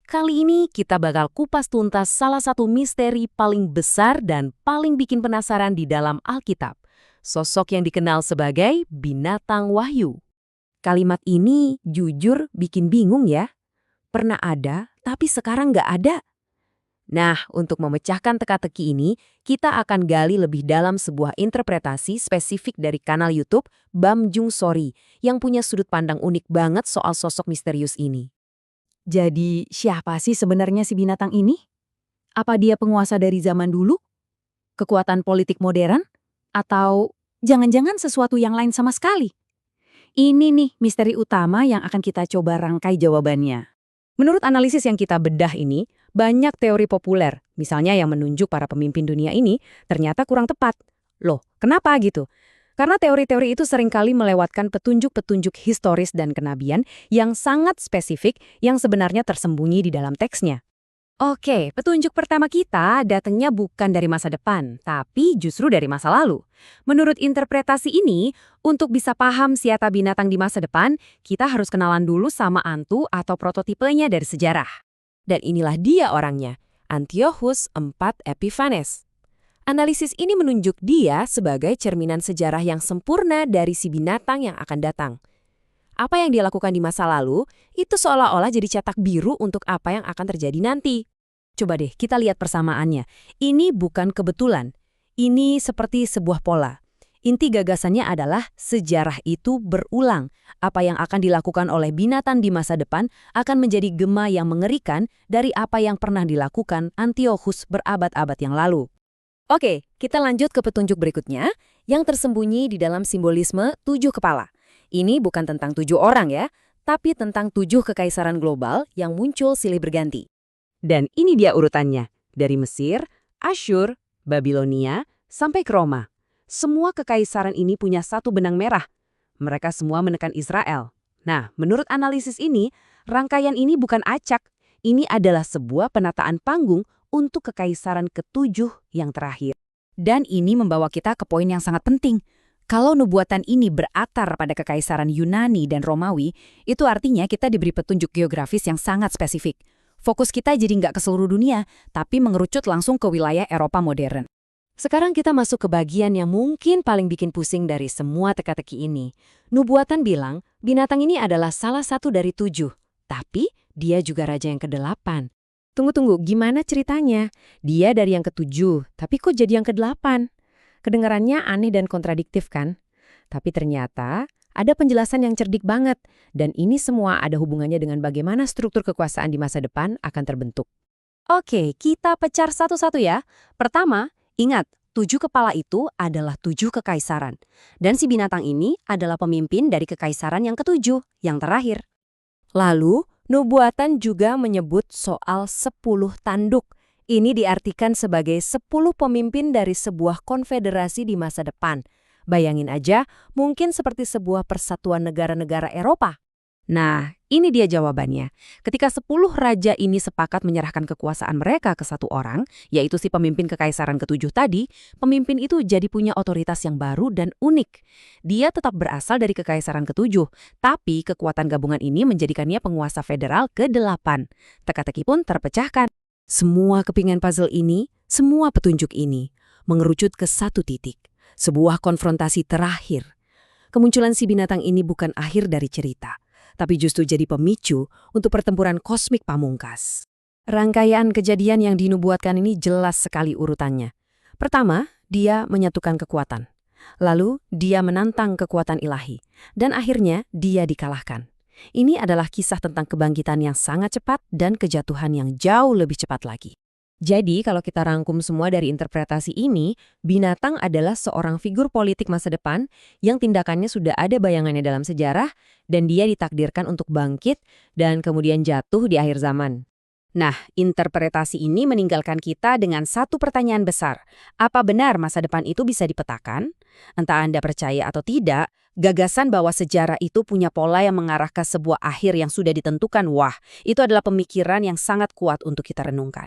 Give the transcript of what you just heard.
Kali ini kita bakal kupas tuntas salah satu misteri paling besar dan paling bikin penasaran di dalam Alkitab. Sosok yang dikenal sebagai binatang wahyu. Kalimat ini jujur bikin bingung ya. Pernah ada, tapi sekarang nggak ada. Nah, untuk memecahkan teka-teki ini, kita akan gali lebih dalam sebuah interpretasi spesifik dari kanal YouTube Bam Jung Sori yang punya sudut pandang unik banget soal sosok misterius ini. Jadi, siapa sih sebenarnya si binatang ini? Apa dia penguasa dari zaman dulu? Kekuatan politik modern? Atau jangan-jangan sesuatu yang lain sama sekali? Ini nih misteri utama yang akan kita coba rangkai jawabannya. Menurut analisis yang kita bedah ini, banyak teori populer, misalnya yang menunjuk para pemimpin dunia ini, ternyata kurang tepat. Loh, kenapa gitu? Karena teori-teori itu seringkali melewatkan petunjuk-petunjuk historis dan kenabian yang sangat spesifik yang sebenarnya tersembunyi di dalam teksnya. Oke, petunjuk pertama kita datangnya bukan dari masa depan, tapi justru dari masa lalu. Menurut interpretasi ini, untuk bisa paham siapa binatang di masa depan, kita harus kenalan dulu sama Antu atau prototipenya dari sejarah. Dan inilah dia orangnya, Antiochus IV Epiphanes. Analisis ini menunjuk dia sebagai cerminan sejarah yang sempurna dari si binatang yang akan datang. Apa yang dia lakukan di masa lalu, itu seolah-olah jadi cetak biru untuk apa yang akan terjadi nanti. Coba deh kita lihat persamaannya. Ini bukan kebetulan. Ini seperti sebuah pola. Inti gagasannya adalah sejarah itu berulang. Apa yang akan dilakukan oleh binatang di masa depan akan menjadi gema yang mengerikan dari apa yang pernah dilakukan Antiochus berabad-abad yang lalu. Oke, kita lanjut ke petunjuk berikutnya, yang tersembunyi di dalam simbolisme 7 kepala. Ini bukan tentang 7 orang ya, tapi tentang 7 kekaisaran global yang muncul silih berganti. Dan ini dia urutannya, dari Mesir, Asyur, Babilonia, sampai ke Roma. Semua kekaisaran ini punya satu benang merah. Mereka semua menekan Israel. Nah, menurut analisis ini, rangkaian ini bukan acak. Ini adalah sebuah penataan panggung untuk kekaisaran ke-7 yang terakhir. Dan ini membawa kita ke poin yang sangat penting. Kalau nubuatan ini beratar pada kekaisaran Yunani dan Romawi, itu artinya kita diberi petunjuk geografis yang sangat spesifik. Fokus kita jadi nggak ke seluruh dunia, tapi mengerucut langsung ke wilayah Eropa modern. Sekarang kita masuk ke bagian yang mungkin paling bikin pusing dari semua teka-teki ini. Nubuatan bilang, binatang ini adalah salah satu dari 7, tapi dia juga raja yang ke-8. Tunggu, gimana ceritanya? Dia dari yang ke-7, tapi kok jadi yang ke-8? Kedengarannya aneh dan kontradiktif kan? Tapi ternyata ada penjelasan yang cerdik banget, dan ini semua ada hubungannya dengan bagaimana struktur kekuasaan di masa depan akan terbentuk. Oke, kita pecar satu-satu ya. Pertama, ingat, 7 kepala itu adalah 7 kekaisaran. Dan si binatang ini adalah pemimpin dari kekaisaran yang ke-7, yang terakhir. Lalu, nubuatan juga menyebut soal 10 tanduk. Ini diartikan sebagai 10 pemimpin dari sebuah konfederasi di masa depan. Bayangin aja, mungkin seperti sebuah persatuan negara-negara Eropa. Nah, ini dia jawabannya. Ketika 10 raja ini sepakat menyerahkan kekuasaan mereka ke satu orang, yaitu si pemimpin kekaisaran ke-7 tadi, pemimpin itu jadi punya otoritas yang baru dan unik. Dia tetap berasal dari kekaisaran ke-7, tapi kekuatan gabungan ini menjadikannya penguasa federal ke-8. Teka-teki pun terpecahkan. Semua kepingan puzzle ini, semua petunjuk ini, mengerucut ke satu titik. Sebuah konfrontasi terakhir. Kemunculan si binatang ini bukan akhir dari cerita, tapi justru jadi pemicu untuk pertempuran kosmik pamungkas. Rangkaian kejadian yang dinubuatkan ini jelas sekali urutannya. Pertama, dia menyatukan kekuatan. Lalu, dia menantang kekuatan ilahi. Dan akhirnya, dia dikalahkan. Ini adalah kisah tentang kebangkitan yang sangat cepat dan kejatuhan yang jauh lebih cepat lagi. Jadi, kalau kita rangkum semua dari interpretasi ini, binatang adalah seorang figur politik masa depan yang tindakannya sudah ada bayangannya dalam sejarah, dan dia ditakdirkan untuk bangkit dan kemudian jatuh di akhir zaman. Nah, interpretasi ini meninggalkan kita dengan satu pertanyaan besar. Apa benar masa depan itu bisa dipetakan? Entah Anda percaya atau tidak, gagasan bahwa sejarah itu punya pola yang mengarah ke sebuah akhir yang sudah ditentukan, wah, itu adalah pemikiran yang sangat kuat untuk kita renungkan.